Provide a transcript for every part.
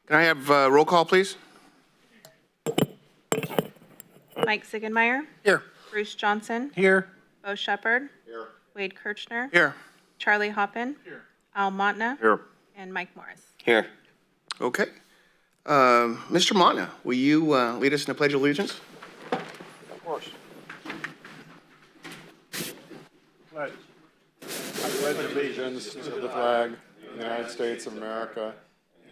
Can I have roll call, please? Mike Sigenmeyer. Here. Bruce Johnson. Here. Bo Shepherd. Here. Wade Kirchner. Here. Charlie Hoppin. Here. Al Montna. Here. And Mike Morris. Here. Okay. Mr. Montna, will you lead us in the Pledge of Allegiance? Of course. Pledge. I pledge allegiance to the flag of the United States of America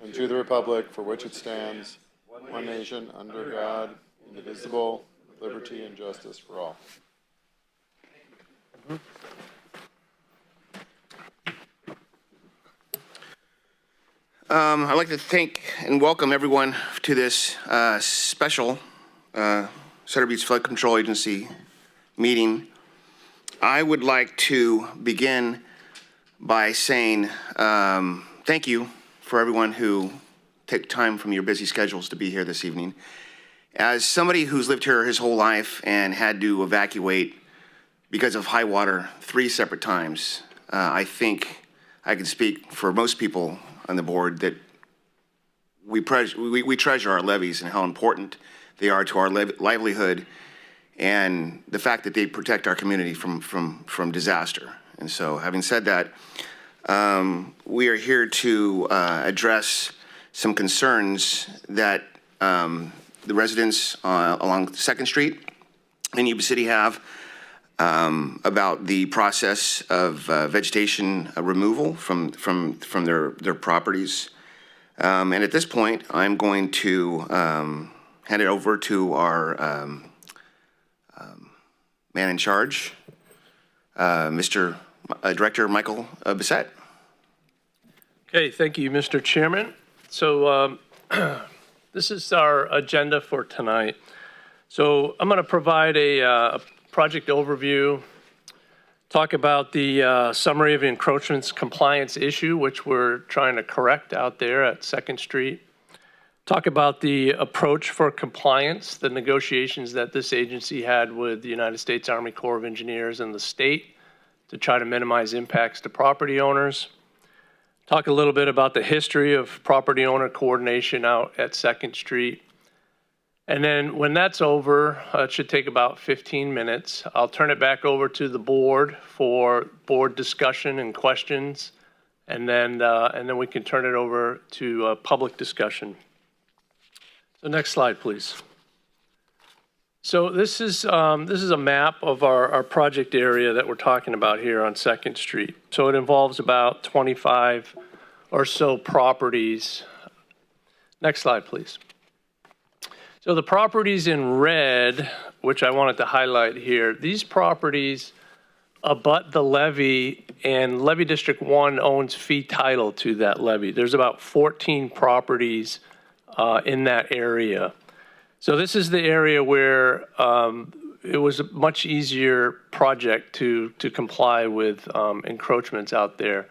and to the republic for which it stands, one nation under God, indivisible, with liberty and justice for all. I'd like to thank and welcome everyone to this special Cedar Beach Flood Control Agency meeting. I would like to begin by saying thank you for everyone who took time from your busy schedules to be here this evening. As somebody who's lived here his whole life and had to evacuate because of high water 3 separate times, I think I can speak for most people on the board that we treasure our levees and how important they are to our livelihood and the fact that they protect our community from disaster. And so, having said that, we are here to address some concerns that the residents along 2nd Street in Yuba City have about the process of vegetation removal from their properties. And at this point, I'm going to hand it over to our man in charge, Mr. Director Michael Bissett. Okay, thank you, Mr. Chairman. So this is our agenda for tonight. So I'm going to provide a project overview, talk about the summary of encroachments compliance issue, which we're trying to correct out there at 2nd Street. Talk about the approach for compliance, the negotiations that this agency had with the United States Army Corps of Engineers and the state to try to minimize impacts to property owners. Talk a little bit about the history of property owner coordination out at 2nd Street. And then when that's over, it should take about 15 minutes. I'll turn it back over to the board for board discussion and questions. And then we can turn it over to public discussion. So next slide, please. So this is a map of our project area that we're talking about here on 2nd Street. So it involves about 25 or so properties. Next slide, please. So the properties in red, which I wanted to highlight here, these properties abut the levee, and Levee District 1 owns fee title to that levee. There's about 14 properties in that area. So this is the area where it was a much easier project to comply with encroachments out there.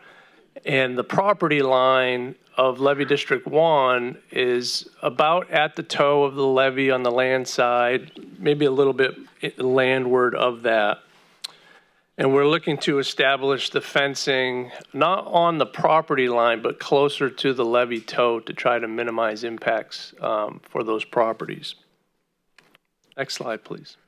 And the property line of Levee District 1 is about at the toe of the levee on the land side, maybe a little bit landward of that. And we're looking to establish the fencing not on the property line, but closer to the levee toe to try to minimize impacts for those properties. Next slide, please.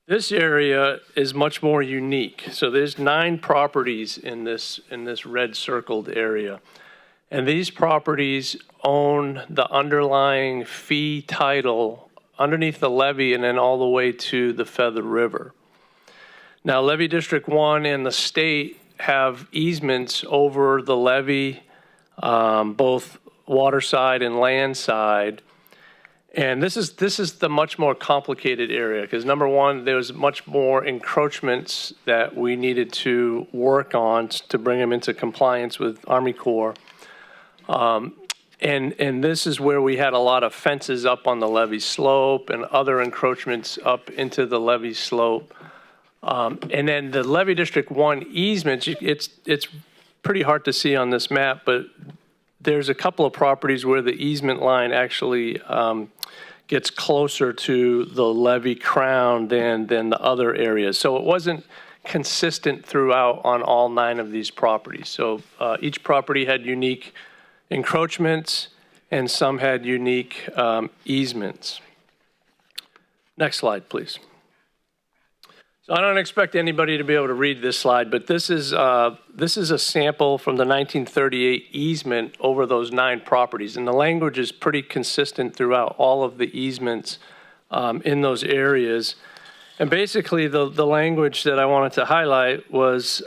This area is much more unique. So there's 9 properties in this red circled area. And these properties own the underlying fee title underneath the levee and then all the way to the Feather River. Now, Levee District 1 and the state have easements over the levee, both water side and land side. And this is the much more complicated area because, number one, there's much more encroachments that we needed to work on to bring them into compliance with Army Corps. And this is where we had a lot of fences up on the levee slope and other encroachments up into the levee slope. And then the Levee District 1 easements, it's pretty hard to see on this map, but there's a couple of properties where the easement line actually gets closer to the levee crown than the other areas. So it wasn't consistent throughout on all 9 of these properties. So each property had unique encroachments, and some had unique easements. Next slide, please. So I don't expect anybody to be able to read this slide, but this is a sample from the 1938 easement over those 9 properties. And the language is pretty consistent throughout all of the easements in those areas. And basically the language that I wanted to highlight was,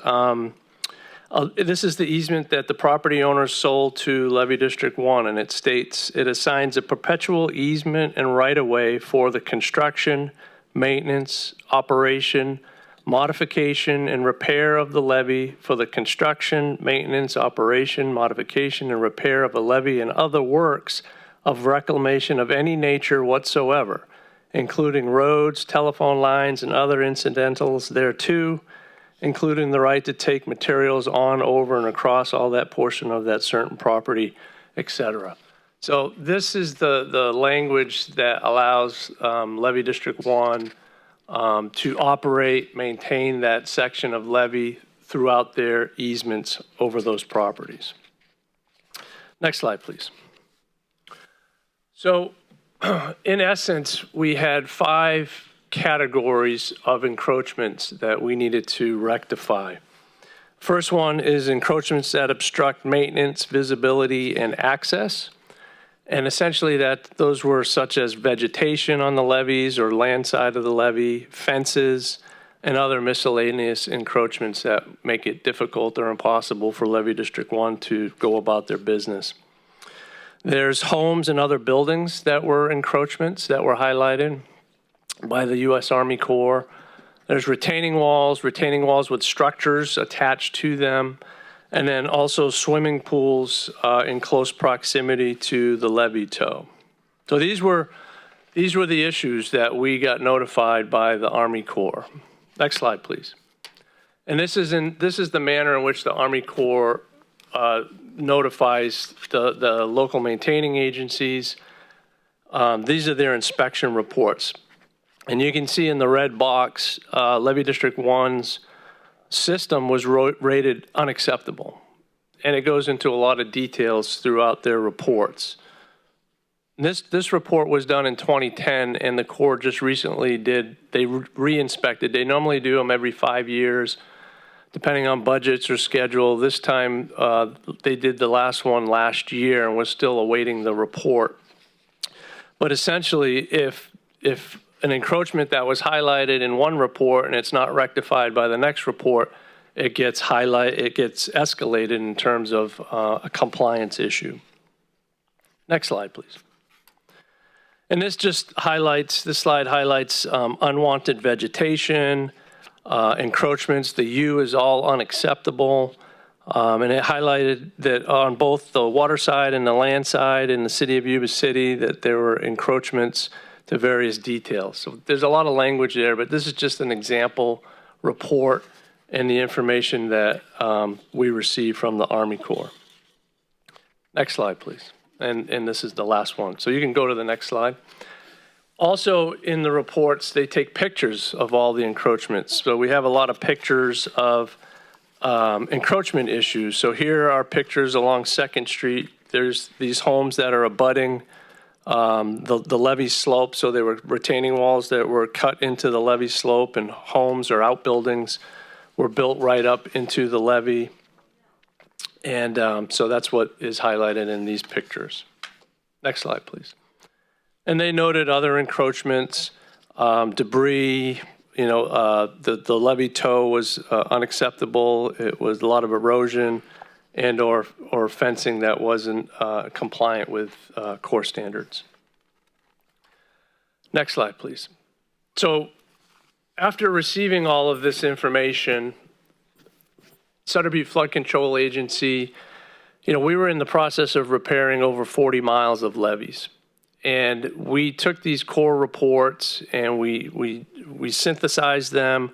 this is the easement that the property owners sold to Levy District 1, and it states, it assigns a perpetual easement and right-of-way for the construction, maintenance, operation, modification, and repair of the levee for the construction, maintenance, operation, modification, and repair of a levee and other works of reclamation of any nature whatsoever, including roads, telephone lines, and other incidentals thereto, including the right to take materials on, over, and across all that portion of that certain property, etc. So this is the language that allows Levy District 1 to operate, maintain that section of levee throughout their easements over those properties. Next slide, please. So in essence, we had 5 categories of encroachments that we needed to rectify. First one is encroachments that obstruct maintenance, visibility, and access. And essentially those were such as vegetation on the levees or land side of the levee, fences, and other miscellaneous encroachments that make it difficult or impossible for Levy District 1 to go about their business. There's homes and other buildings that were encroachments that were highlighted by the U.S. Army Corps. There's retaining walls with structures attached to them, and then also swimming pools in close proximity to the levee toe. So these were the issues that we got notified by the Army Corps. Next slide, please. And this is the manner in which the Army Corps notifies the local maintaining agencies. These are their inspection reports. And you can see in the red box, Levy District 1's system was rated unacceptable. And it goes into a lot of details throughout their reports. This report was done in 2010, and the Corps just recently they re-inspected. They normally do them every 5 years, depending on budgets or schedule. This time, they did the last one last year and was still awaiting the report. But essentially, if an encroachment that was highlighted in one report and it's not rectified by the next report, it gets escalated in terms of a compliance issue. Next slide, please. And this slide highlights unwanted vegetation, encroachments. The U is all unacceptable. And it highlighted that on both the water side and the land side in the city of Yuba City that there were encroachments to various details. So there's a lot of language there, but this is just an example report and the information that we received from the Army Corps. Next slide, please. And this is the last one. So you can go to the next slide. Also in the reports, they take pictures of all the encroachments. So we have a lot of pictures of encroachment issues. So here are pictures along 2nd Street. There's these homes that are abutting the levee slope. So they were retaining walls that were cut into the levee slope, and homes or outbuildings were built right up into the levee. And so that's what is highlighted in these pictures. Next slide, please. And they noted other encroachments, debris, the levee toe was unacceptable. It was a lot of erosion and or fencing that wasn't compliant with Corps standards. Next slide, please. So after receiving all of this information, Sutter Butte Flood Control Agency, we were in the process of repairing over 40 miles of levees. And we took these Corps reports and we synthesized them.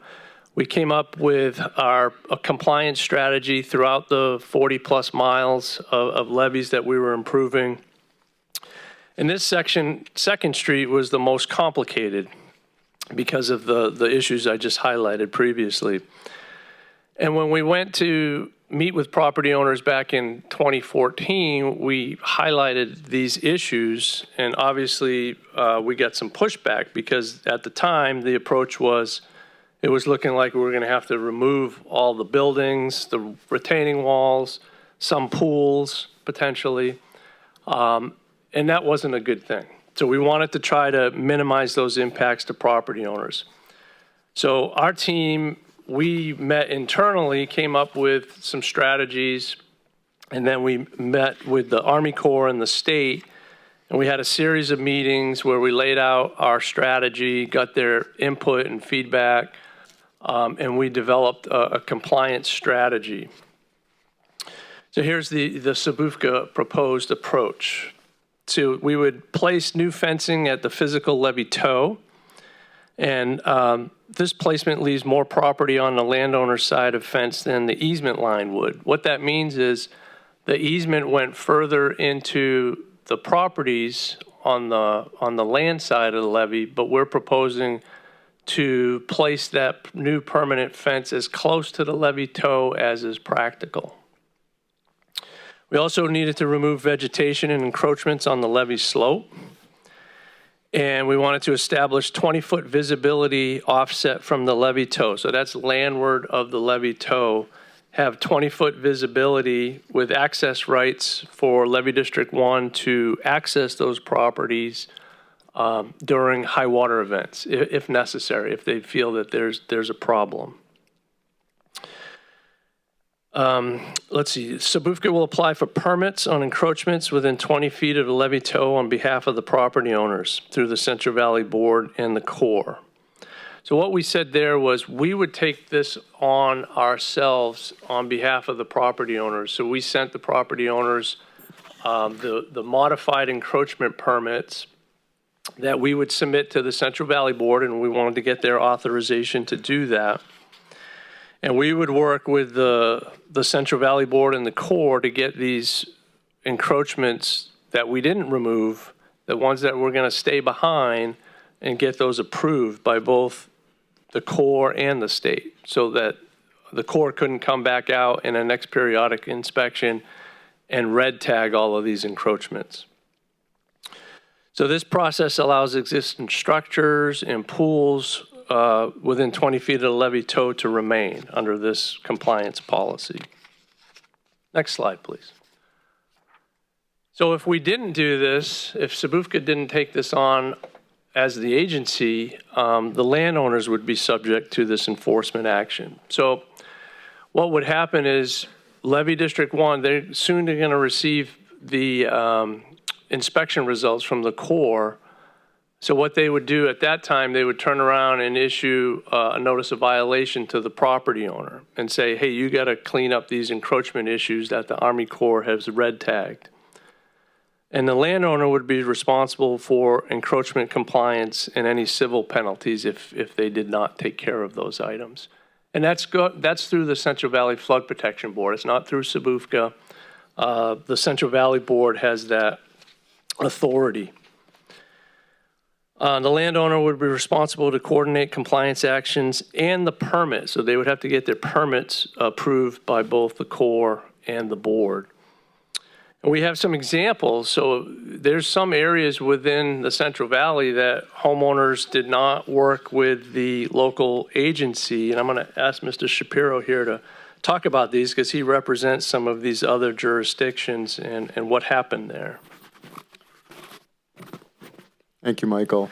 We came up with a compliance strategy throughout the 40 plus miles of levees that we were improving. And this section, 2nd Street, was the most complicated because of the issues I just highlighted previously. And when we went to meet with property owners back in 2014, we highlighted these issues, and obviously we got some pushback because at the time the approach was it was looking like we were going to have to remove all the buildings, the retaining walls, some pools potentially, and that wasn't a good thing. So we wanted to try to minimize those impacts to property owners. So our team, we met internally, came up with some strategies, and then we met with the Army Corps and the state, and we had a series of meetings where we laid out our strategy, got their input and feedback, and we developed a compliance strategy. So here's the SBFCA proposed approach. So we would place new fencing at the physical levee toe, and this placement leaves more property on the landowner's side of fence than the easement line would. What that means is the easement went further into the properties on the land side of the levee, but we're proposing to place that new permanent fence as close to the levee toe as is practical. We also needed to remove vegetation and encroachments on the levee slope. And we wanted to establish 20-foot visibility offset from the levee toe. So that's landward of the levee toe. Have 20-foot visibility with access rights for Levee District 1 to access those properties during high water events, if necessary, if they feel that there's a problem. Let's see, SBFCA will apply for permits on encroachments within 20 feet of the levee toe on behalf of the property owners through the Central Valley Board and the Corps. So what we said there was we would take this on ourselves on behalf of the property owners. So we sent the property owners the modified encroachment permits that we would submit to the Central Valley Board, and we wanted to get their authorization to do that. And we would work with the Central Valley Board and the Corps to get these encroachments that we didn't remove, the ones that were going to stay behind, and get those approved by both the Corps and the state, so that the Corps couldn't come back out in a next periodic inspection and red tag all of these encroachments. So this process allows existing structures and pools within 20 feet of the levee toe to remain under this compliance policy. Next slide, please. So if we didn't do this, if SBFCA didn't take this on as the agency, the landowners would be subject to this enforcement action. So what would happen is Levee District 1, they're soon going to receive the inspection results from the Corps. So what they would do at that time, they would turn around and issue a notice of violation to the property owner and say, hey, you got to clean up these encroachment issues that the Army Corps has red tagged. And the landowner would be responsible for encroachment compliance and any civil penalties if they did not take care of those items. And that's through the Central Valley Flood Protection Board. It's not through SBFCA. The Central Valley Board has that authority. The landowner would be responsible to coordinate compliance actions and the permit. So they would have to get their permits approved by both the Corps and the board. And we have some examples. So there's some areas within the Central Valley that homeowners did not work with the local agency. And I'm going to ask Mr. Shapiro here to talk about these because he represents some of these other jurisdictions and what happened there. Thank you, Michael.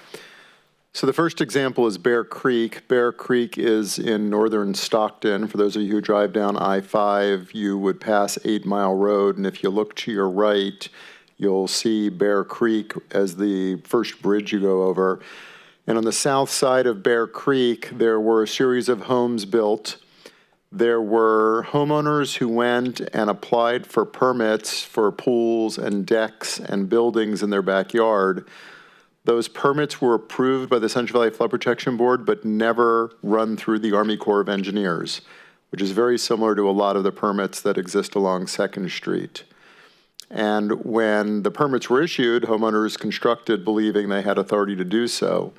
So the first example is Bear Creek. Bear Creek is in northern Stockton. For those of you who drive down I-5, you would pass 8 Mile Road, and if you look to your right, you'll see Bear Creek as the first bridge you go over. And on the south side of Bear Creek, there were a series of homes built. There were homeowners who went and applied for permits for pools and decks and buildings in their backyard. Those permits were approved by the Central Valley Flood Protection Board, but never run through the Army Corps of Engineers, which is very similar to a lot of the permits that exist along 2nd Street. And when the permits were issued, homeowners constructed believing they had authority to do so.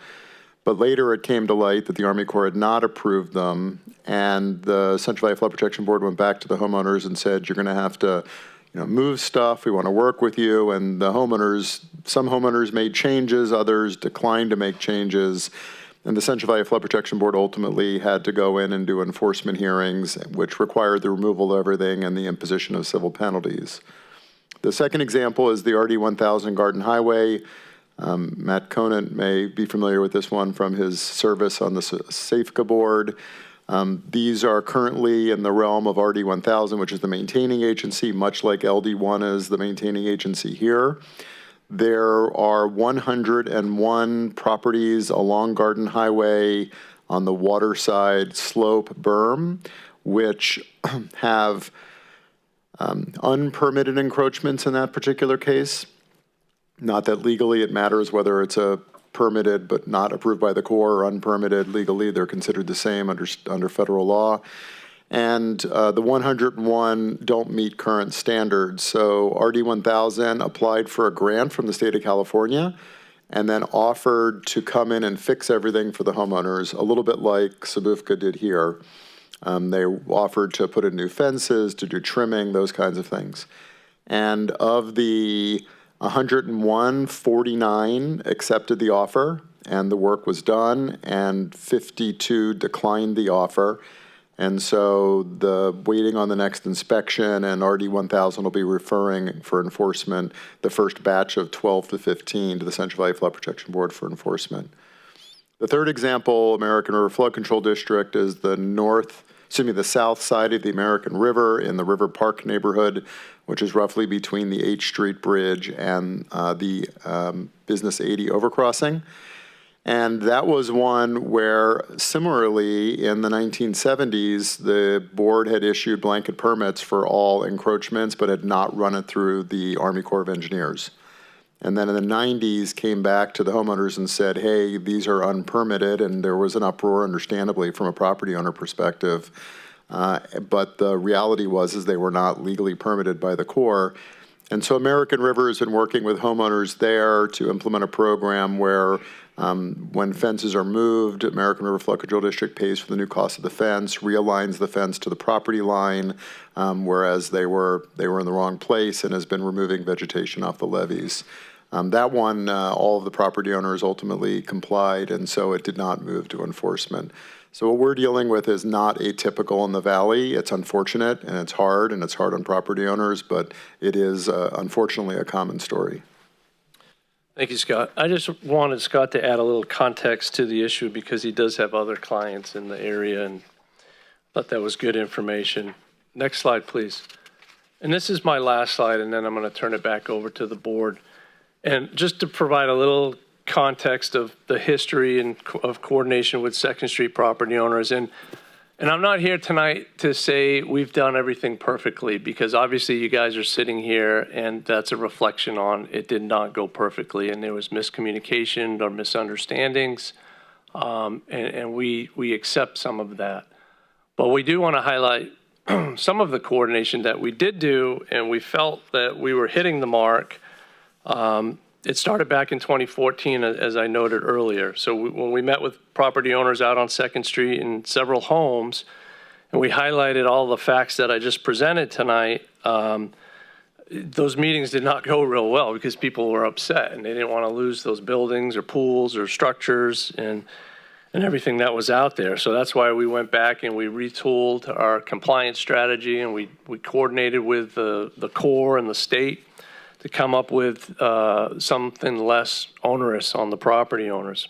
But later it came to light that the Army Corps had not approved them, and the Central Valley Flood Protection Board went back to the homeowners and said, you're going to have to move stuff. We want to work with you. And the homeowners, some homeowners made changes, others declined to make changes. And the Central Valley Flood Protection Board ultimately had to go in and do enforcement hearings, which required the removal of everything and the imposition of civil penalties. The second example is the RD 1000 Garden Highway. Matt Conant may be familiar with this one from his service on the SAFCA board. These are currently in the realm of RD 1000, which is the maintaining agency, much like LD1 is the maintaining agency here. There are 101 properties along Garden Highway on the waterside slope berm, which have unpermitted encroachments in that particular case. Not that legally it matters whether it's a permitted but not approved by the Corps or unpermitted legally. They're considered the same under federal law. And the 101 don't meet current standards. So RD 1000 applied for a grant from the state of California and then offered to come in and fix everything for the homeowners, a little bit like SBFCA did here. They offered to put in new fences, to do trimming, those kinds of things. And of the 101, 49 accepted the offer, and the work was done, and 52 declined the offer. And so the waiting on the next inspection, and RD 1000 will be referring for enforcement the first batch of 12 to 15 to the Central Valley Flood Protection Board for enforcement. The third example, American River Flood Control District, is the south side of the American River in the River Park neighborhood, which is roughly between the H Street Bridge and the Business 80 overcrossing. And that was one where, similarly, in the 1970s, the board had issued blanket permits for all encroachments, but had not run it through the Army Corps of Engineers. And then in the 90s, came back to the homeowners and said, hey, these are unpermitted, and there was an uproar, understandably, from a property owner perspective. But the reality was they were not legally permitted by the Corps. And so American River has been working with homeowners there to implement a program where when fences are moved, American River Flood Control District pays for the new cost of the fence, realigns the fence to the property line, whereas they were in the wrong place, and has been removing vegetation off the levees. That one, all of the property owners ultimately complied, and so it did not move to enforcement. So what we're dealing with is not atypical in the Valley. It's unfortunate, and it's hard on property owners, but it is unfortunately a common story. Thank you, Scott. I just wanted Scott to add a little context to the issue because he does have other clients in the area, and thought that was good information. Next slide, please. And this is my last slide, and then I'm going to turn it back over to the board. And just to provide a little context of the history and of coordination with Second Street property owners. And I'm not here tonight to say we've done everything perfectly, because obviously you guys are sitting here and that's a reflection on it did not go perfectly, and there was miscommunication or misunderstandings, and we accept some of that. But we do want to highlight some of the coordination that we did do, and we felt that we were hitting the mark. It started back in 2014, as I noted earlier. So when we met with property owners out on 2nd Street in several homes, and we highlighted all the facts that I just presented tonight, those meetings did not go real well because people were upset and they didn't want to lose those buildings or pools or structures and everything that was out there. So that's why we went back and we retooled our compliance strategy, and we coordinated with the Corps and the state to come up with something less onerous on the property owners.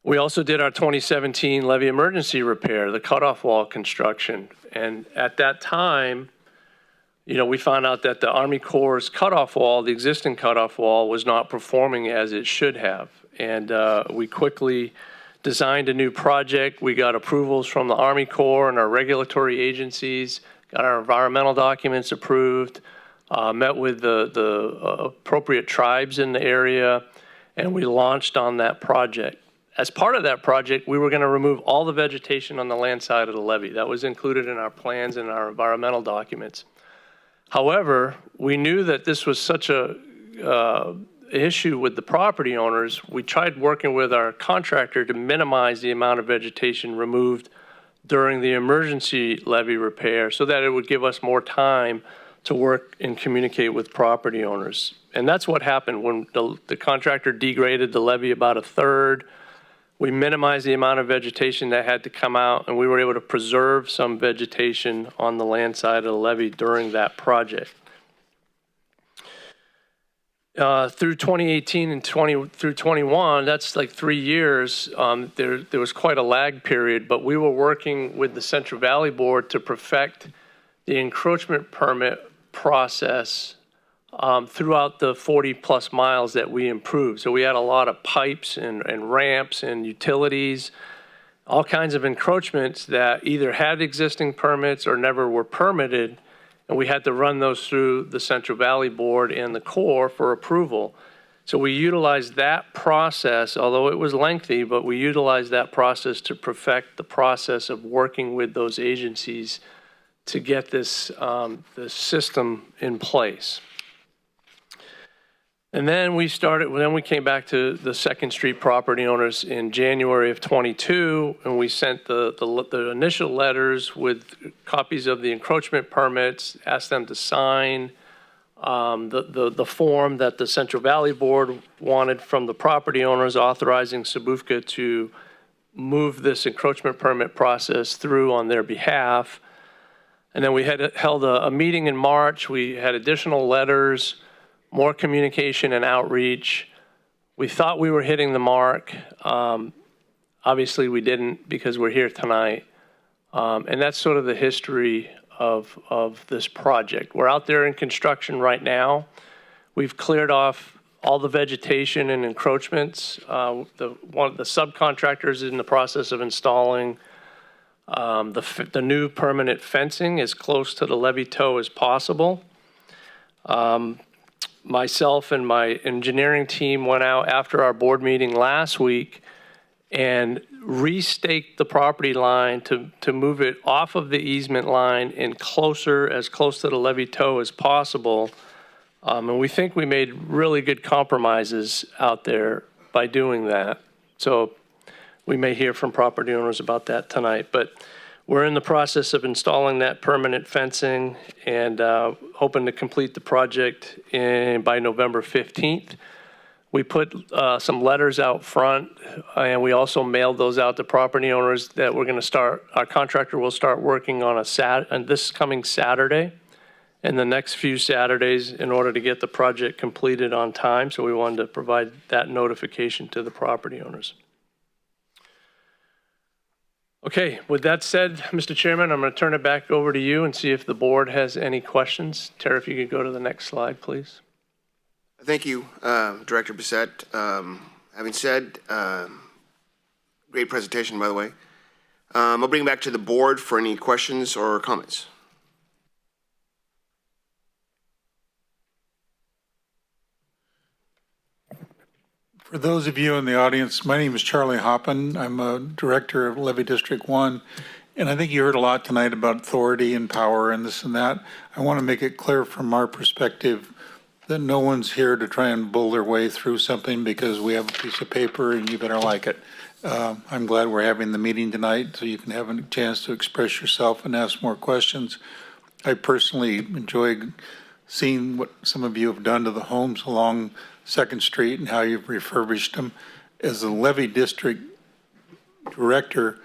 We also did our 2017 levee emergency repair, the cutoff wall construction. And at that time, we found out that the Army Corps' cutoff wall, the existing cutoff wall, was not performing as it should have. And we quickly designed a new project. We got approvals from the Army Corps and our regulatory agencies, got our environmental documents approved, met with the appropriate tribes in the area, and we launched on that project. As part of that project, we were going to remove all the vegetation on the land side of the levee. That was included in our plans and our environmental documents. However, we knew that this was such a issue with the property owners, we tried working with our contractor to minimize the amount of vegetation removed during the emergency levee repair so that it would give us more time to work and communicate with property owners. And that's what happened when the contractor degraded the levee about a third. We minimized the amount of vegetation that had to come out, and we were able to preserve some vegetation on the land side of the levee during that project. Through 2018 and through 21, that's like 3 years, there was quite a lag period, but we were working with the Central Valley Board to perfect the encroachment permit process throughout the 40-plus miles that we improved. So we had a lot of pipes and ramps and utilities, all kinds of encroachments that either had existing permits or never were permitted, and we had to run those through the Central Valley Board and the Corps for approval. So we utilized that process, although it was lengthy, but we utilized that process to perfect the process of working with those agencies to get this system in place. And then we came back to the Second Street property owners in January of 22, and we sent the initial letters with copies of the encroachment permits, asked them to sign the form that the Central Valley Board wanted from the property owners authorizing SBFCA to move this encroachment permit process through on their behalf. And then we had held a meeting in March. We had additional letters, more communication and outreach. We thought we were hitting the mark. Obviously, we didn't because we're here tonight. And that's sort of the history of this project. We're out there in construction right now. We've cleared off all the vegetation and encroachments. One of the subcontractors is in the process of installing the new permanent fencing as close to the levee toe as possible. Myself and my engineering team went out after our board meeting last week and restaked the property line to move it off of the easement line and as close to the levee toe as possible. And we think we made really good compromises out there by doing that. So we may hear from property owners about that tonight, but we're in the process of installing that permanent fencing and hoping to complete the project by November 15th. We put some letters out front, and we also mailed those out to property owners that we're going to start. Our contractor will start working on this coming Saturday and the next few Saturdays in order to get the project completed on time. So we wanted to provide that notification to the property owners. Okay, with that said, Mr. Chairman, I'm going to turn it back over to you and see if the board has any questions. Tara, if you could go to the next slide, please. Thank you, Director Bissett. Having said, great presentation, by the way. I'll bring it back to the board for any questions or comments. For those of you in the audience, my name is Charlie Hoppen. I'm a director of Levee District 1, and I think you heard a lot tonight about authority and power and this and that. I want to make it clear from our perspective that no one's here to try and bull their way through something because we have a piece of paper and you better like it. I'm glad we're having the meeting tonight so you can have a chance to express yourself and ask more questions. I personally enjoy seeing what some of you have done to the homes along Second Street and how you've refurbished them. As a Levee District Director,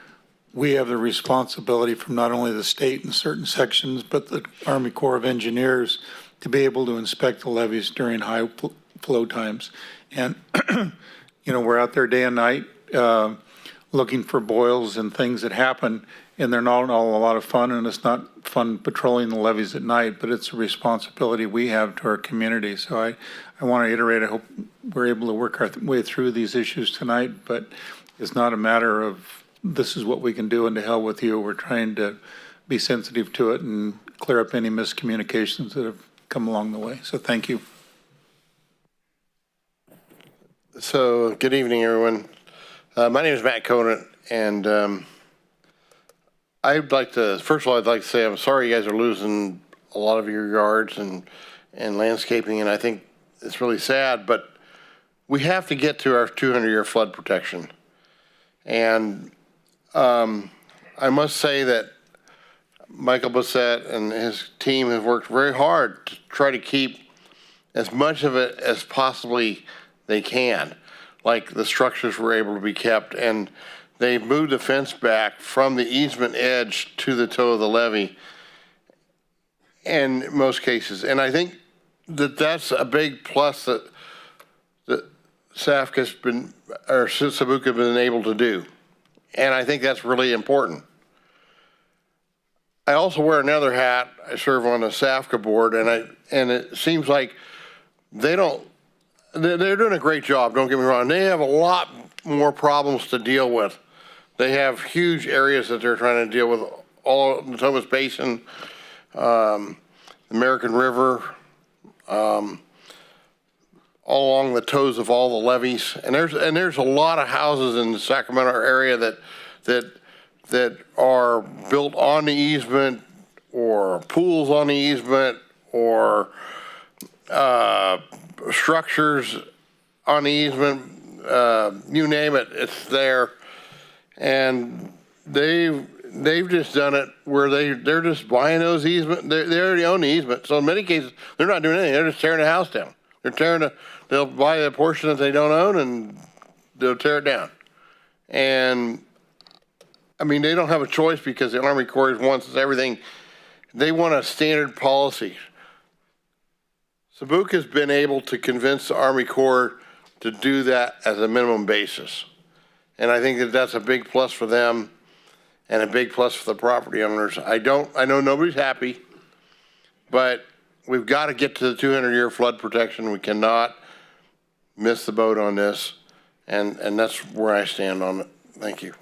we have the responsibility from not only the state in certain sections, but the Army Corps of Engineers to be able to inspect the levees during high flow times. And, you know, we're out there day and night looking for boils and things that happen, and they're not all a lot of fun, and it's not fun patrolling the levees at night, but it's a responsibility we have to our community. So I want to iterate, I hope we're able to work our way through these issues tonight, but it's not a matter of this is what we can do and to hell with you. We're trying to be sensitive to it and clear up any miscommunications that have come along the way. So thank you. So good evening, everyone. My name is Matt Conant, and I'd like to, first of all, I'd like to say I'm sorry you guys are losing a lot of your yards and landscaping, and I think it's really sad, but we have to get to our 200-year flood protection. And I must say that Michael Bissett and his team have worked very hard to try to keep as much of it as possibly they can. Like the structures were able to be kept, and they moved the fence back from the easement edge to the toe of the levee in most cases. And I think that that's a big plus that SAFC has been, or Sabuca has been able to do. And I think that's really important. I also wear another hat. I serve on the SAFCA board, and it seems like they're doing a great job, don't get me wrong. They have a lot more problems to deal with. They have huge areas that they're trying to deal with, all the Thomas Basin, American River, all along the toes of all the levees. And there's a lot of houses in the Sacramento area that are built on the easement, or pools on the easement, or structures on the easement, you name it, it's there. And they've just done it where they're just buying those easements. They already own the easement. So in many cases, they're not doing anything. They're just tearing the house down. They'll buy a portion that they don't own and they'll tear it down. And I mean, they don't have a choice because the Army Corps wants everything. They want a standard policy. Sabuca has been able to convince the Army Corps to do that as a minimum basis. And I think that that's a big plus for them and a big plus for the property owners. I know nobody's happy, but we've got to get to the 200-year flood protection. We cannot miss the boat on this. And that's where I stand on it. Thank you.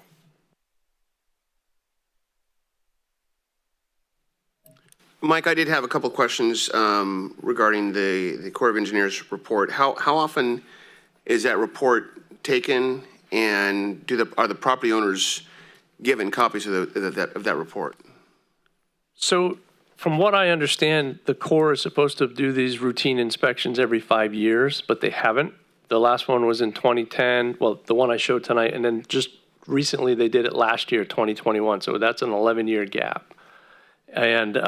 Mike, I did have a couple of questions regarding the Corps of Engineers report. How often is that report taken, and are the property owners given copies of that report? So from what I understand, the Corps is supposed to do these routine inspections every 5 years, but they haven't. The last one was in 2010, well, the one I showed tonight, and then just recently they did it last year, 2021. So that's an 11-year gap. And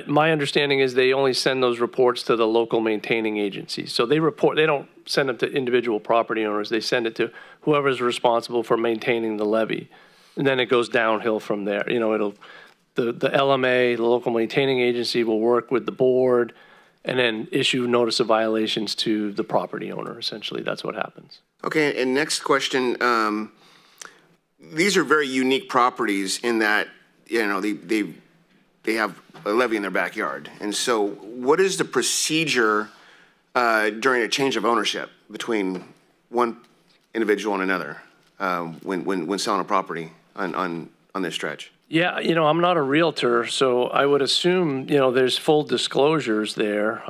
my understanding is they only send those reports to the local maintaining agencies. So they don't send them to individual property owners. They send it to whoever's responsible for maintaining the levee. And then it goes downhill from there. You know, the LMA, the local maintaining agency, will work with the board and then issue notice of violations to the property owner. Essentially, that's what happens. Okay, and next question. These are very unique properties in that, you know, they have a levee in their backyard. And so what is the procedure during a change of ownership between one individual and another when selling a property on this stretch? Yeah, you know, I'm not a realtor, so I would assume, you know, there's full disclosures there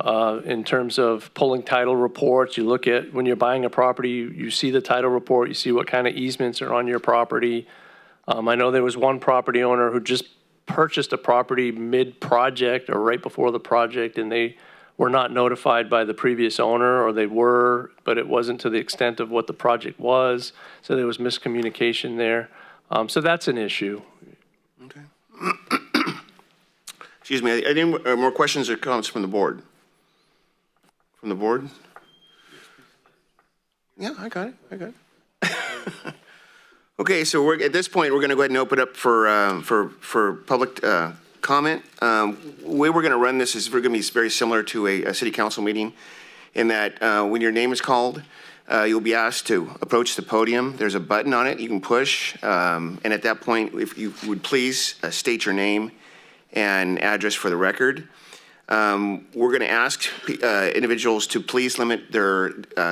in terms of pulling title reports. You look at, when you're buying a property, you see the title report, you see what kind of easements are on your property. I know there was one property owner who just purchased a property mid-project or right before the project, and they were not notified by the previous owner, or they were, but it wasn't to the extent of what the project was. So there was miscommunication there. So that's an issue. Okay. Excuse me. Any more questions or comments from the board? From the board? Yeah, I got it. Okay, so at this point, we're going to go ahead and open up for public comment. The way we're going to run this is we're going to be very similar to a city council meeting, in that when your name is called, you'll be asked to approach the podium. There's a button on it you can push, and at that point, if you would please state your name and address for the record. We're going to ask individuals to please limit their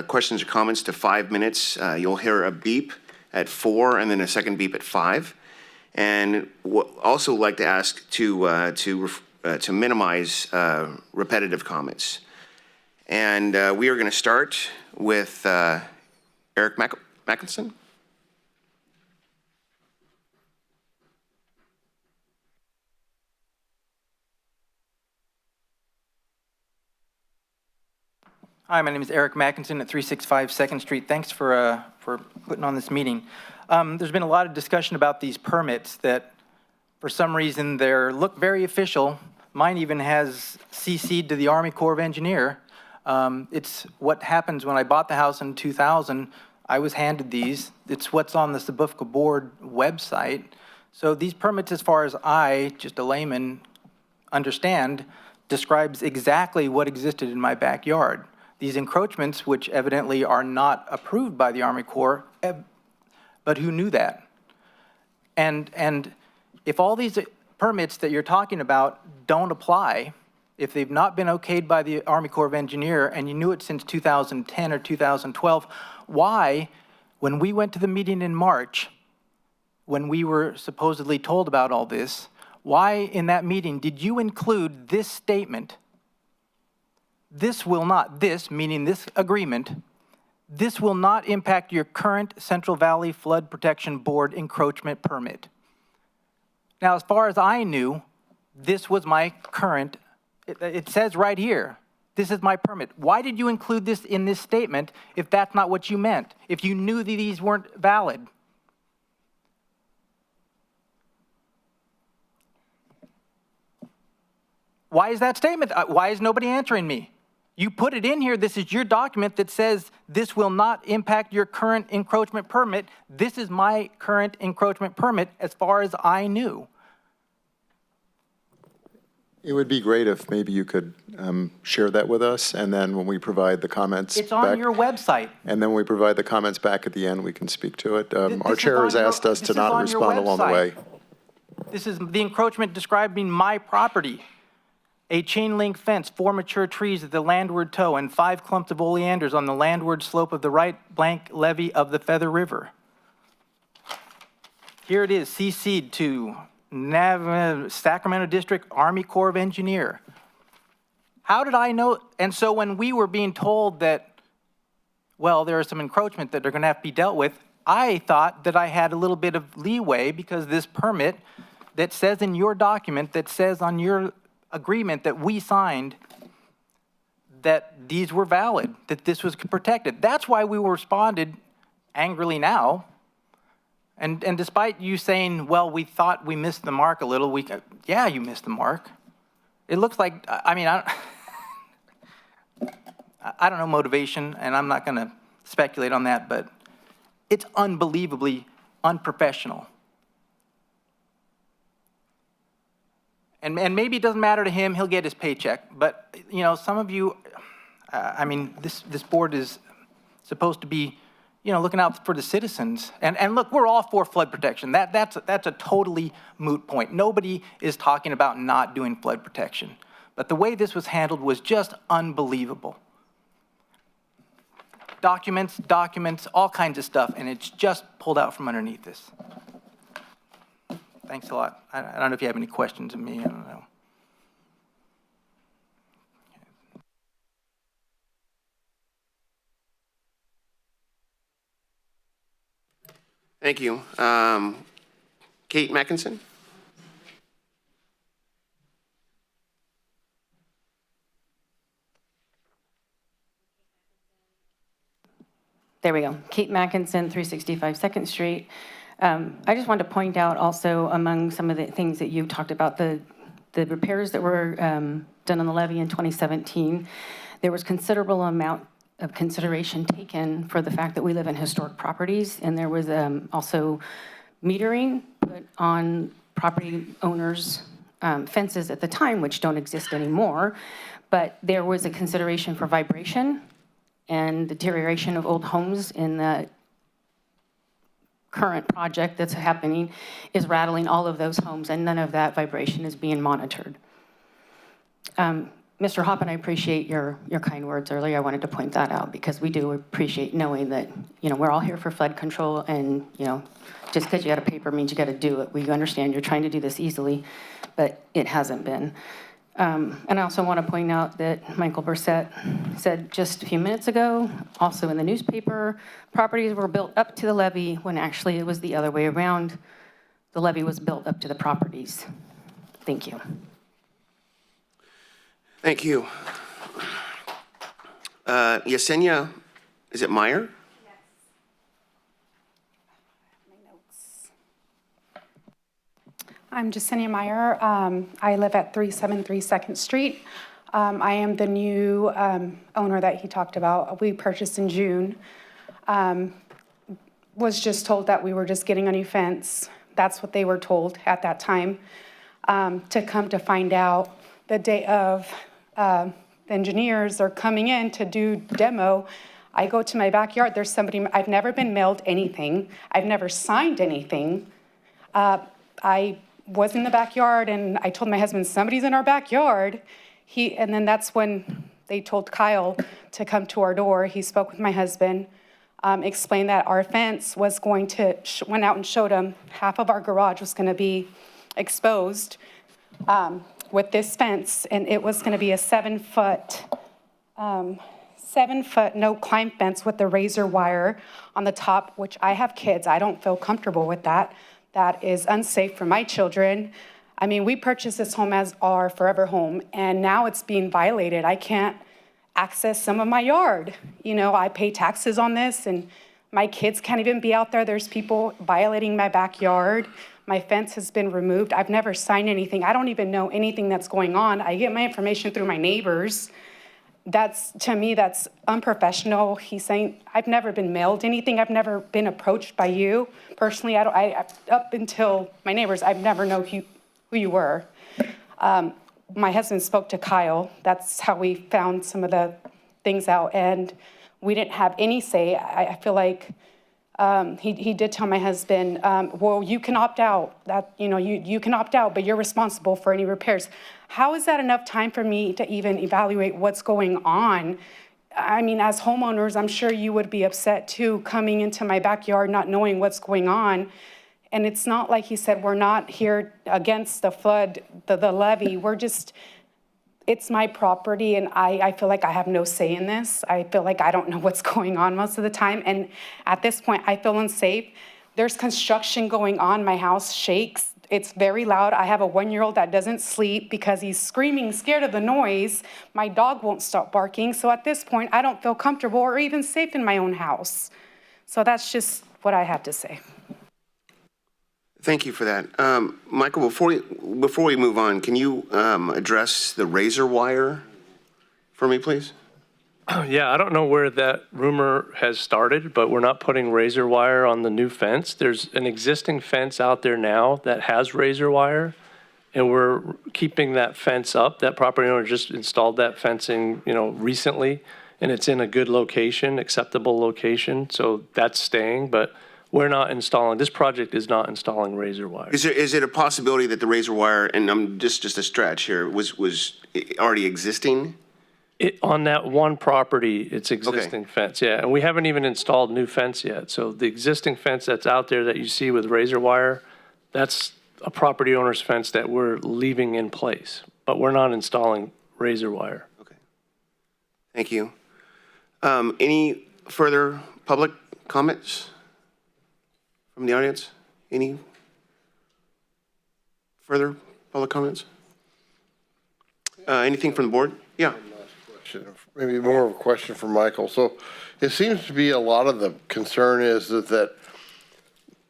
questions or comments to 5 minutes. You'll hear a beep at 4 and then a second beep at 5. And we'll also like to ask to minimize repetitive comments. And we are going to start with Eric Mackinson. Hi, my name is Eric Mackinson at 365 2nd Street. Thanks for putting on this meeting. There's been a lot of discussion about these permits that, for some reason, they look very official. Mine even has CC'd to the Army Corps of Engineer. It's what happens when I bought the house in 2000. I was handed these. It's what's on the SBFCA board website. So these permits, as far as I, just a layman, understand, describes exactly what existed in my backyard. These encroachments, which evidently are not approved by the Army Corps, but who knew that? And if all these permits that you're talking about don't apply, if they've not been okayed by the Army Corps of Engineer and you knew it since 2010 or 2012, why, when we went to the meeting in March, when we were supposedly told about all this, why in that meeting did you include this statement? This will not, this, meaning this agreement, this will not impact your current Central Valley Flood Protection Board encroachment permit. Now, as far as I knew, this was my current, it says right here, this is my permit. Why did you include this in this statement if that's not what you meant? If you knew that these weren't valid? Why is that statement? Why is nobody answering me? You put it in here. This is your document that says this will not impact your current encroachment permit. This is my current encroachment permit as far as I knew. It would be great if maybe you could share that with us, and then when we provide the comments It's on your website. And then when we provide the comments back at the end, we can speak to it. Our This chair is has on your- asked us this to is not on your respond along the way. website. This is the encroachment describing my property. A chain link fence, 4 mature trees at the landward toe, and 5 clumps of oleanders on the landward slope of the right bank levee of the Feather River. Here it is, CC'd to Sacramento District Army Corps of Engineer. How did I know? And so when we were being told that, well, there is some encroachment that are going to have to be dealt with, I thought that I had a little bit of leeway because this permit that says in your document, that says on your agreement that we signed, that these were valid, that this was protected. That's why we responded angrily now. And despite you saying, well, we thought we missed the mark a little, yeah, you missed the mark. It looks like, I mean, I don't know motivation, and I'm not going to speculate on that, but it's unbelievably unprofessional. And maybe it doesn't matter to him, he'll get his paycheck. But, you know, some of you, I mean, this board is supposed to be, you know, looking out for the citizens. And look, we're all for flood protection. That's a totally moot point. Nobody is talking about not doing flood protection. But the way this was handled was just unbelievable. Documents, all kinds of stuff, and it's just pulled out from underneath this. Thanks a lot. I don't know if you have any questions of me. I don't know. Thank you. Kate Mackinson? There we go. Kate Mackinson, 365 2nd Street. I just wanted to point out also among some of the things that you talked about, the repairs that were done on the levee in 2017, there was considerable amount of consideration taken for the fact that we live in historic properties, and there was also metering put on property owners' fences at the time, which don't exist anymore, but there was a consideration for vibration and deterioration of old homes in the current project that's happening is rattling all of those homes, and none of that vibration is being monitored. Mr. Hoppen, I appreciate your kind words earlier. I wanted to point that out because we do appreciate knowing that, you know, we're all here for flood control, and, you know, just because you got a paper means you got to do it. We understand you're trying to do this easily, but it hasn't been. And I also want to point out that Michael Brissett said just a few minutes ago, also in the newspaper, properties were built up to the levee when actually it was the other way around. The levee was built up to the properties. Thank you. Thank you. Yesenia, is it Meyer? I'm Jasenia Meyer. I live at 373 2nd Street. I am the new owner that he talked about. We purchased in June. Was just told that we were just getting a new fence. That's what they were told at that time. To come to find out the day of the engineers are coming in to do demo, I go to my backyard. There's somebody, I've never been mailed anything. I've never signed anything. I was in the backyard and I told my husband, somebody's in our backyard. And then that's when they told Kyle to come to our door. He spoke with my husband, explained that our fence was going to, went out and showed him half of our garage was gonna be exposed with this fence, and it was gonna be a 7-foot no climb fence with the razor wire on the top, which I have kids. I don't feel comfortable with that. That is unsafe for my children. I mean, we purchased this home as our forever home, and now it's being violated. I can't access some of my yard. You know, I pay taxes on this, and my kids can't even be out there. There's people violating my backyard. My fence has been removed. I've never signed anything. I don't even know anything that's going on. I get my information through my neighbors. That's, to me, that's unprofessional. He's saying, I've never been mailed anything. I've never been approached by you. Personally, up until my neighbors, I've never known who you were. My husband spoke to Kyle. That's how we found some of the things out, and we didn't have any say. I feel like he did tell my husband, well, you can opt out. That, you know, you can opt out, but you're responsible for any repairs. How is that enough time for me to even evaluate what's going on? I mean, as homeowners, I'm sure you would be upset too, coming into my backyard, not knowing what's going on. And it's not like he said, we're not here against the flood, the levee. We're just, it's my property, and I feel like I have no say in this. I feel like I don't know what's going on most of the time. And at this point, I feel unsafe. There's construction going on. My house shakes. It's very loud. I have a 1-year-old that doesn't sleep because he's screaming, scared of the noise. My dog won't stop barking. So at this point, I don't feel comfortable or even safe in my own house. So that's just what I had to say. Thank you for that. Michael, before we move on, can you address the razor wire for me, please? Yeah, I don't know where that rumor has started, but we're not putting razor wire on the new fence. There's an existing fence out there now that has razor wire, and we're keeping that fence up. That property owner just installed that fencing, you know, recently, and it's in a good location, acceptable location, so that's staying, but we're not installing, this project is not installing razor wire. Is it a possibility that the razor wire, and I'm just a stretch here, was already existing? On that one property, it's existing fence, yeah. And we haven't even installed new fence yet. So the existing fence that's out there that you see with razor wire, that's a property owner's fence that we're leaving in place. But we're not installing razor wire. Okay. Thank you. Any further public comments from the audience? Any further public comments? Anything from the board? Yeah. Maybe more of a question for Michael. So it seems to be a lot of the concern is that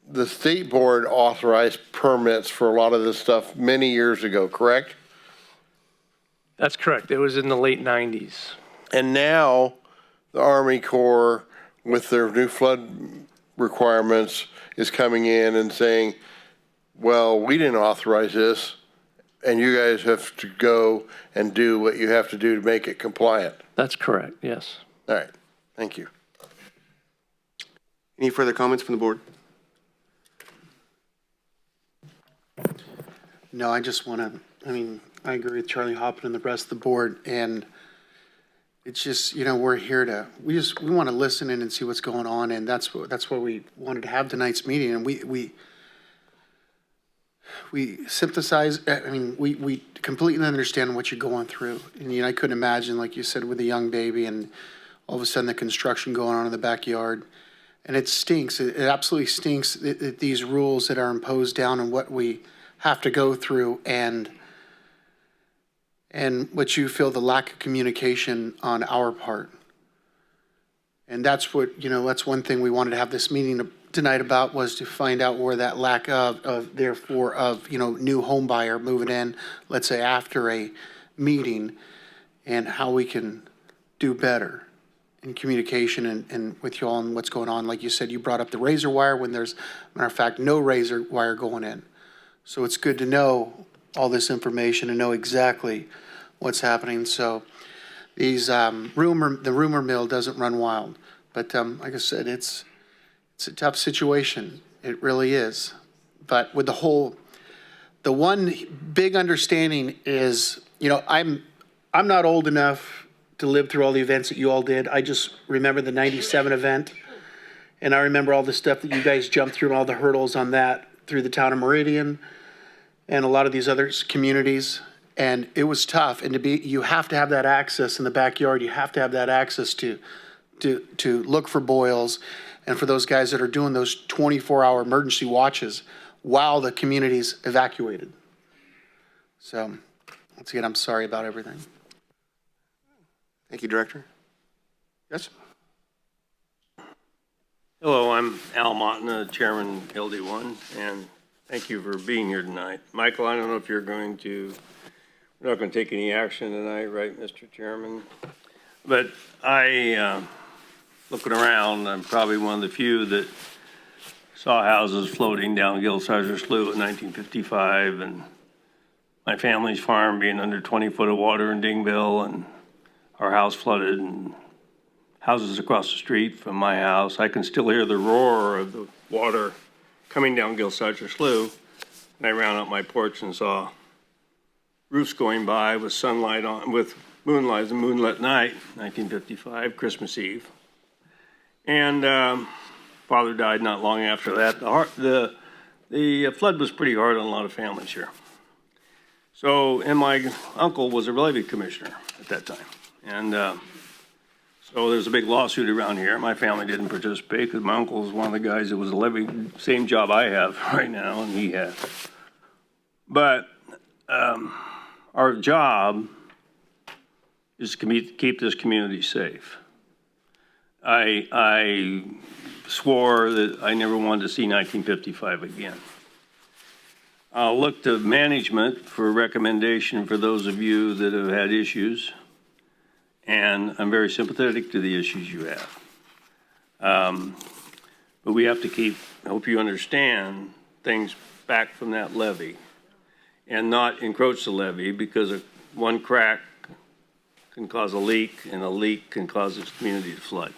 the state board authorized permits for a lot of this stuff many years ago, correct? That's correct. It was in the late 90s. And now the Army Corps, with their new flood requirements, is coming in and saying, well, we didn't authorize this, and you guys have to go and do what you have to do to make it compliant. That's correct, yes. All right, thank you. Any further comments from the board? No, I just want to, I mean, I agree with Charlie Hoppin and the rest of the board, and it's just, you know, we're here to, we want to listen in and see what's going on, and that's what we wanted to have tonight's meeting, and we sympathize, I mean, we completely understand what you're going through. And, you know, I couldn't imagine, like you said, with a young baby and all of a sudden the construction going on in the backyard. And it stinks. It absolutely stinks that these rules that are imposed down and what we have to go through and what you feel the lack of communication on our part. And that's what, that's one thing we wanted to have this meeting tonight about, was to find out where that lack of new home buyer moving in, let's say after a meeting, and how we can do better in communication and with you all and what's going on. Like you said, you brought up the razor wire when there's, matter of fact, no razor wire going in. So it's good to know all this information and know exactly what's happening. So these the rumor mill doesn't run wild. But like I said, it's a tough situation. It really is. But with the one big understanding is, I'm not old enough to live through all the events that you all did. I just remember the 97 event. And I remember all the stuff that you guys jumped through and all the hurdles on that through the town of Meridian and a lot of these other communities. And it was tough. And you have to have that access in the backyard. You have to have that access to look for boils. And for those guys that are doing those 24-hour emergency watches while the community's evacuated. So once again, I'm sorry about everything. Thank you, Director. Yes? Hello, I'm Al Montana, Chairman LD1, and thank you for being here tonight. Michael, I don't know if we're not going to take any action tonight, right, Mr. Chairman? But looking around, I'm probably one of the few that saw houses floating down Gilsizer Slough in 1955, and my family's farm being under 20 foot of water in Dingville, and our house flooded, and houses across the street from my house. I can still hear the roar of the water coming down Gilsizer Slough, and I ran out my porch and saw roofs going by with sunlight on, with moonlight, a moonlit night, 1955, Christmas Eve. And father died not long after that. The flood was pretty hard on a lot of families here. So, and my uncle was a levy commissioner at that time. And so there's a big lawsuit around here. My family didn't participate because my uncle was one of the guys that was a levy, same job I have right now, and he had. But our job is to keep this community safe. I swore that I never wanted to see 1955 again. I'll look to management for a recommendation for those of you that have had issues. And I'm very sympathetic to the issues you have. But we have to I hope you understand, things back from that levee and not encroach the levee, because one crack can cause a leak, and a leak can cause this community to flood.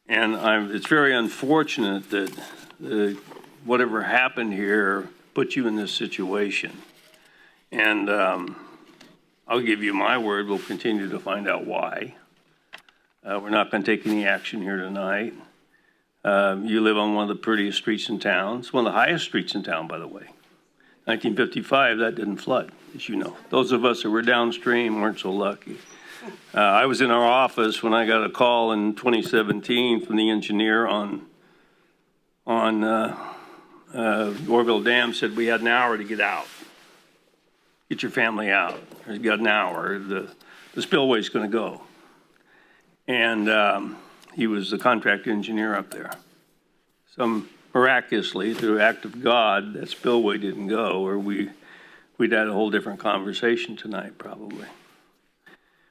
And it's very unfortunate that whatever happened here put you in this situation. And I'll give you my word, we'll continue to find out why. We're not going to take any action here tonight. You live on one of the prettiest streets in town. It's one of the highest streets in town, by the way. 1955, that didn't flood, as you know. Those of us that were downstream weren't so lucky. I was in our office when I got a call in 2017 from the engineer on Orville Dam, said we had an hour to get out. Get your family out. You got an hour. The spillway's going to go. And he was the contract engineer up there. Miraculously, through an act of God, that spillway didn't go, or we'd had a whole different conversation tonight, probably.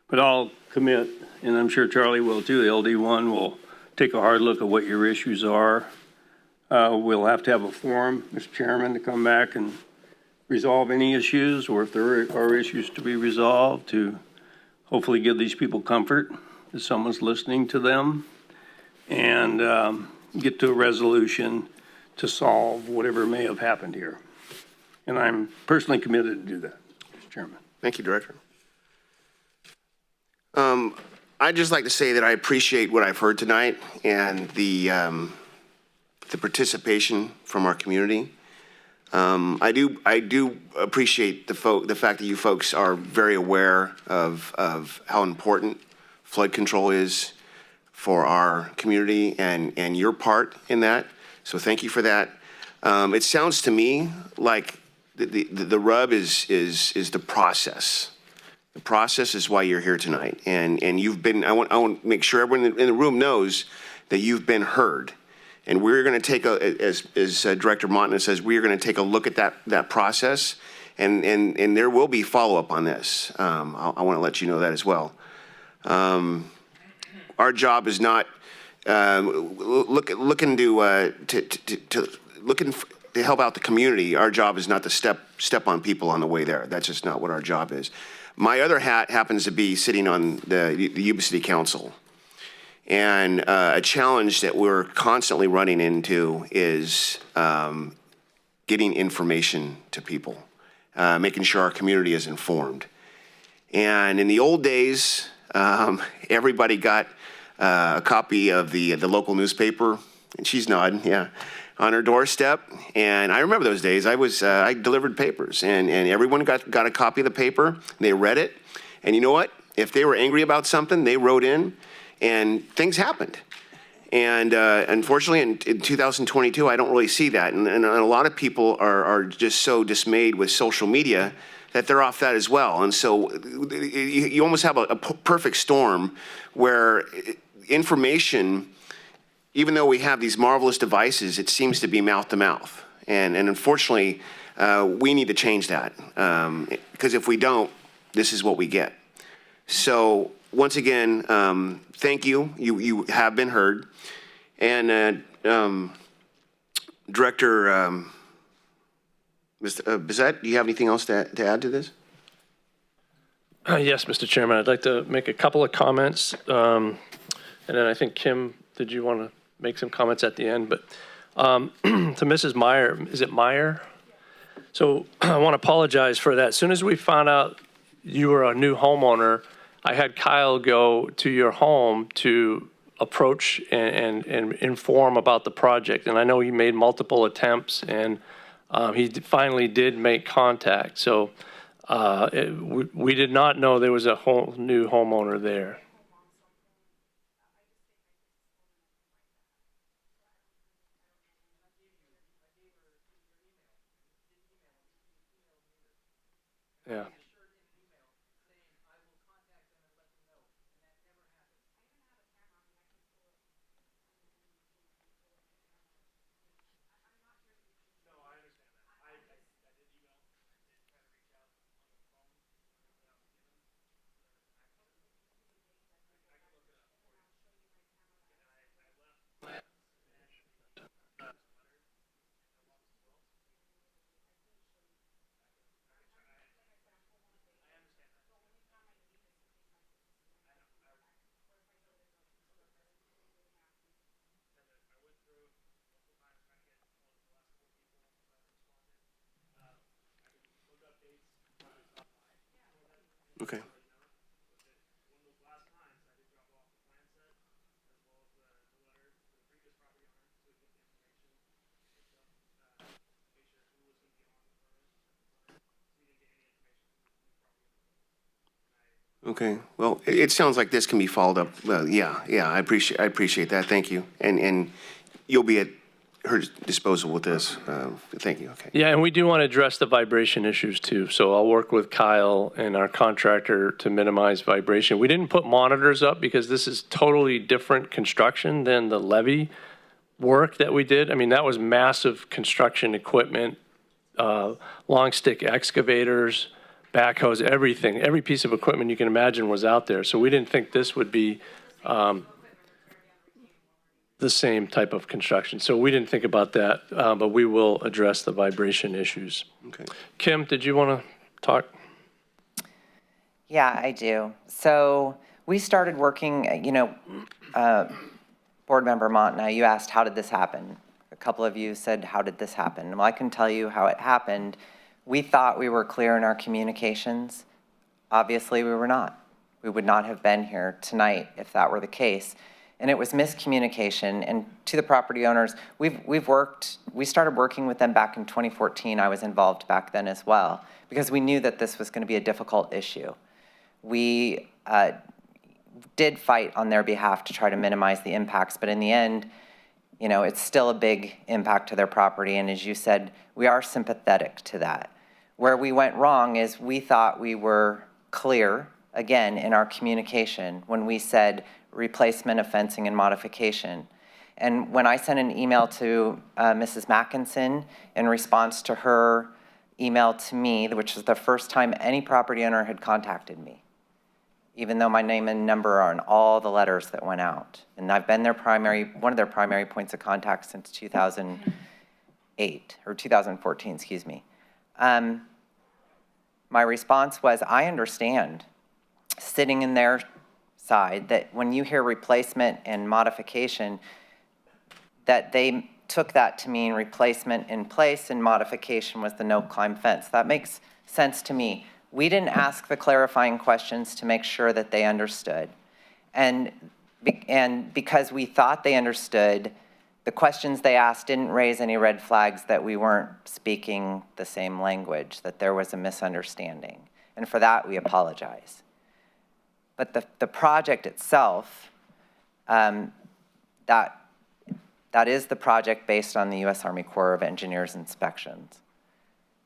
But I'll commit, and I'm sure Charlie will too, the LD1 will take a hard look at what your issues are. We'll have to have a forum, Mr. Chairman, to come back and resolve any issues, or if there are issues to be resolved, to hopefully give these people comfort that someone's listening to them, and get to a resolution to solve whatever may have happened here. And I'm personally committed to do that, Mr. Chairman. Thank you, Director. I'd just like to say that I appreciate what I've heard tonight and the participation from our community. I do appreciate the fact that you folks are very aware of how important flood control is for our community and your part in that. So thank you for that. It sounds to me like the rub is the process The process is why you're here tonight. And you've been, I want to make sure everyone in the room knows that you've been heard. And we're going to take as Director Montana says, we're going to take a look at that process. And there will be follow-up on this. I want to let you know that as well. Our job is not looking to help out the community. Our job is not to step on people on the way there. That's just not what our job is. My other hat happens to be sitting on the Yuba City Council. And a challenge that we're constantly running into is getting information to people, making sure our community is informed. And in the old days, everybody got a copy of the local newspaper, and she's nodding, yeah, on her doorstep. And I remember those days. I delivered papers, and everyone got a copy of the paper. They read it, and you know what? If they were angry about something, they wrote in, and things happened. And unfortunately, in 2022, I don't really see that. And a lot of people are just so dismayed with social media that they're off that as well. And so you almost have a perfect storm where information, even though we have these marvelous devices, it seems to be mouth to mouth. And unfortunately, we need to change that. Because if we don't, this is what we get. So once again, thank you. You have been heard. And Director Mr. Bissett, do you have anything else to add to this? Yes, Mr. Chairman, I'd like to make a couple of comments. And then I think, Kim, did you want to make some comments at the end? But to Mrs. Meyer, is it Meyer? So I want to apologize for that. As soon as we found out you were a new homeowner, I had Kyle go to your home to approach and inform about the project. And I know he made multiple attempts, and he finally did make contact. So we did not know there was a whole new homeowner there. Yeah. Okay. Okay. Well, it sounds like this can be followed up. Yeah. I appreciate that. Thank you. And you'll be at her disposal with this. Thank you. Okay. Yeah, and we do want to address the vibration issues too. So I'll work with Kyle and our contractor to minimize vibration. We didn't put monitors up because this is totally different construction than the levee work that we did. I mean, that was massive construction equipment, long stick excavators, backhoes, everything. Every piece of equipment you can imagine was out there. So we didn't think this would be the same type of construction. So we didn't think about that, but we will address the vibration issues. Okay. Kim, did you want to talk? Yeah, I do. So we started working, Board Member Montana, you asked, how did this happen? A couple of you said, how did this happen? Well, I can tell you how it happened. We thought we were clear in our communications. Obviously, we were not. We would not have been here tonight if that were the case. And it was miscommunication. And to the property owners, we started working with them back in 2014. I was involved back then as well, because we knew that this was going to be a difficult issue. We did fight on their behalf to try to minimize the impacts, but in the end, it's still a big impact to their property. And as you said, we are sympathetic to that. Where we went wrong is we thought we were clear, again, in our communication when we said replacement of fencing and modification. And when I sent an email to Mrs. Mackinson in response to her email to me, which was the first time any property owner had contacted me, even though my name and number are on all the letters that went out. And I've been one of their primary points of contact since 2008, or 2014, excuse me. My response was, I understand, sitting in their side, that when you hear replacement and modification, that they took that to mean replacement in place and modification was the no-climb fence. That makes sense to me. We didn't ask the clarifying questions to make sure that they understood. And because we thought they understood, the questions they asked didn't raise any red flags that we weren't speaking the same language, that there was a misunderstanding. And for that, we apologize. But the project itself, that is the project based on the U.S. Army Corps of Engineers inspections.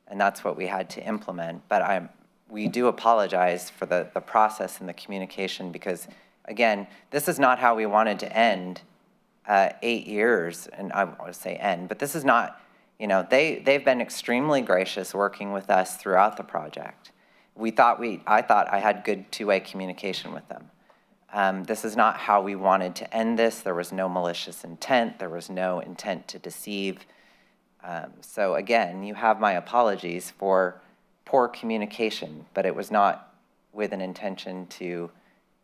And that's what we had to implement. But we do apologize for the process and the communication because, again, this is not how we wanted to end 8 years, and I want to say end, but this is not, they've been extremely gracious working with us throughout the project. I thought I had good two-way communication with them. This is not how we wanted to end this. There was no malicious intent. There was no intent to deceive. So again, you have my apologies for poor communication, but it was not with an intention to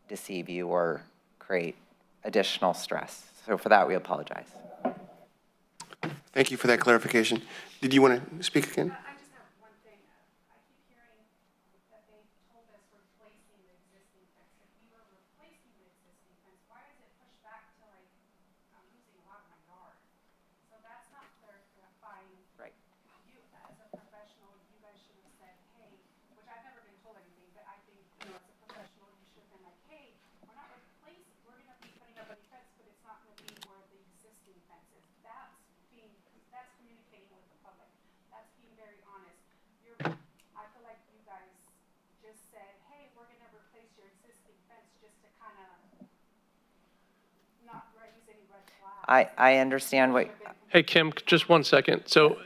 deceive you or create additional stress. So for that, we apologize. Thank you for that clarification. Did you want to speak again? I just have one thing. I keep hearing that they told us replacing the existing fence. If we were replacing the existing fence, why is it pushed back to I'm losing a lot of my yard? So that's not clarifying. Right. You, as a professional, you guys should have said, hey, which I've never been told anything, but I think, as a professional, you should have been like, hey, we're not replacing, we're going to be putting up a new fence, but it's not going to be where the existing fence is. That's communicating with the public. That's being very honest. I feel like you guys just said, hey, we're going to replace your existing fence just to kind of not use any red flags. I understand what. Hey, Kim, just 1 second. So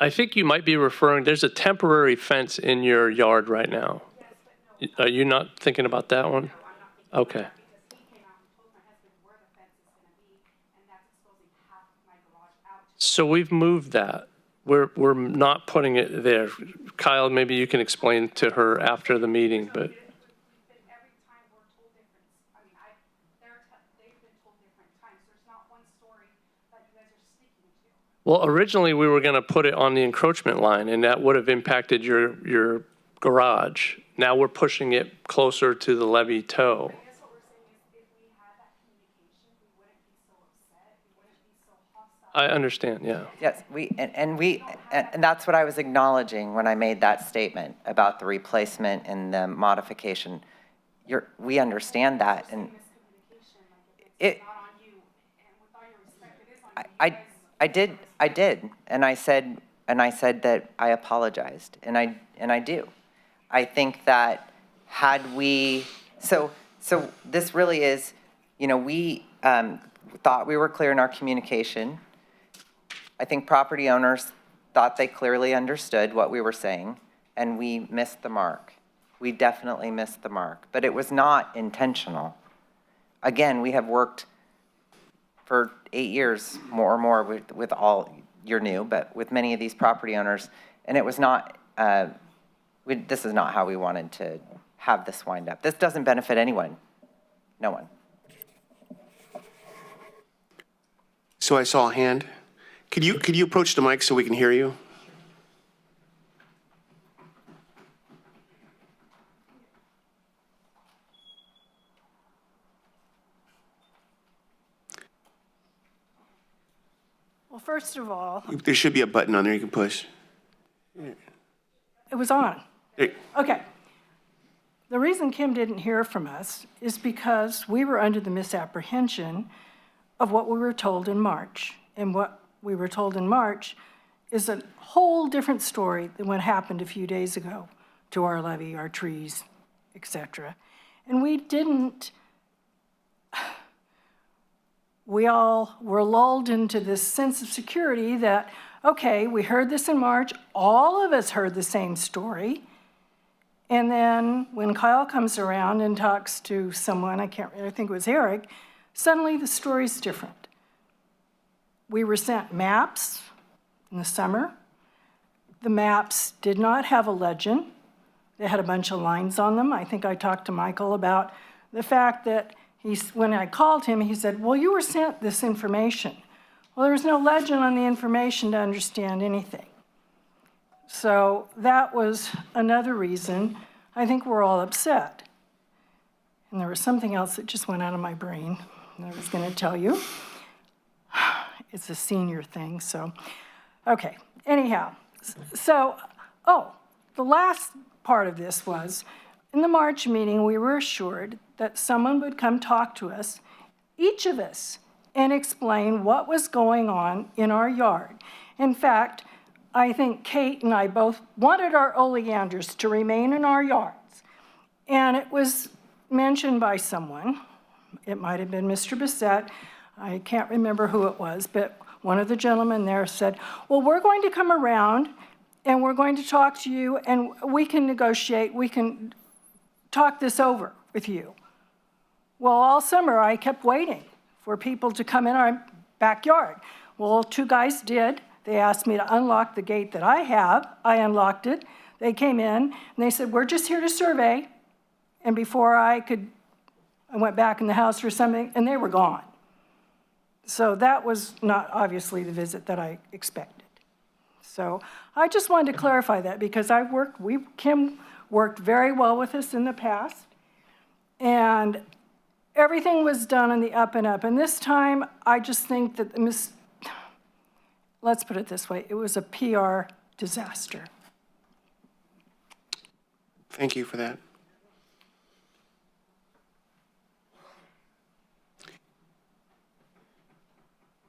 I think you might be referring, there's a temporary fence in your yard right now. Yes, but no. Are you not thinking about that one? No, I'm not thinking Okay. about that because he came out and told my husband where the fence is going to be, and that's exposing half of my garage out to So we've moved that. We're not putting it there. Kyle, maybe you can explain to her after the meeting, but every time we're told different. I mean, they've been told different times. There's not one story that you guys are sticking to. well, originally we were going to put it on the encroachment line, and that would have impacted your garage. Now we're pushing it closer to the levee toe. I guess what we're saying is if we had that communication, we wouldn't be so upset. We wouldn't be so hostile. I understand, yeah. Yes, and that's what I was acknowledging when I made that statement about the replacement and the modification. We understand that, and it. Not on you, and with all your respect, it is on you. I did, and I said that I apologized, and I do. I think that had we, so this really is, we thought we were clear in our communication. I think property owners thought they clearly understood what we were saying, and we missed the mark. We definitely missed the mark, but it was not intentional. Again, we have worked for 8 years more with all, you're new, but with many of these property owners, and it was not, this is not how we wanted to have this wind up. This doesn't benefit anyone, no one. So I saw a hand. Could you approach the mic so we can hear you? Well, first of all, There should be a button on there you can push. it was on. There- Okay. The reason Kim didn't hear from us is because we were under the misapprehension of what we were told in March. And what we were told in March is a whole different story than what happened a few days ago to our levee, our trees, etc. And we all were lulled into this sense of security that, okay, we heard this in March, all of us heard the same story. And then when Kyle comes around and talks to someone, I think it was Eric, suddenly the story's different. We were sent maps in the summer. The maps did not have a legend. They had a bunch of lines on them. I think I talked to Michael about the fact that when I called him, he said, well, you were sent this information. Well, there was no legend on the information to understand anything. So that was another reason I think we're all upset. And there was something else that just went out of my brain that I was going to tell you. It's a senior thing, so, okay. Anyhow, so, the last part of this was, in the March meeting, we were assured that someone would come talk to us, each of us, and explain what was going on in our yard. In fact, I think Kate and I both wanted our oleanders to remain in our yards. And it was mentioned by someone, it might have been Mr. Bissett, I can't remember who it was, but one of the gentlemen there said, well, we're going to come around and we're going to talk to you and we can negotiate, we can talk this over with you. Well, all summer I kept waiting for people to come in our backyard. Well, two guys did. They asked me to unlock the gate that I have. I unlocked it. They came in and they said, we're just here to survey. And before I went back in the house or something and they were gone. So that was not obviously the visit that I expected. So I just wanted to clarify that because Kim worked very well with us in the past. And everything was done on the up and up. And this time, I just think that let's put it this way, it was a PR disaster. Thank you for that.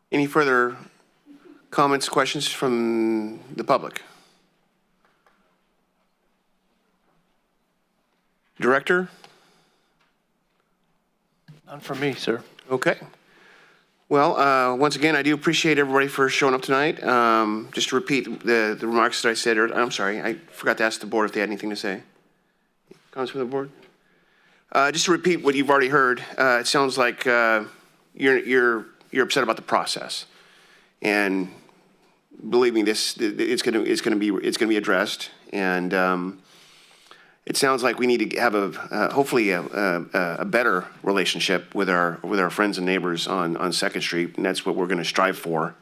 Any further comments, questions from the public? Director? None for me, sir. Okay. Well, once again, I do appreciate everybody for showing up tonight. Just to repeat the remarks that I said earlier, I'm sorry, I forgot to ask the board if they had anything to say. Comments from the board? Just to repeat what you've already heard, it sounds like you're upset about the process, and believe me, it's going to be addressed, and it sounds like we need to have hopefully a better relationship with our friends and neighbors on 2nd Street, and that's what we're going to strive for,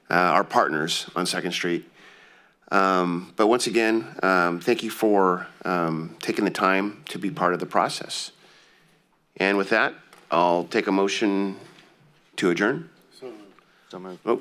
our partners on 2nd Street. But once again, thank you for taking the time to be part of the process. And with that, I'll take a motion to adjourn. So moved. Oh,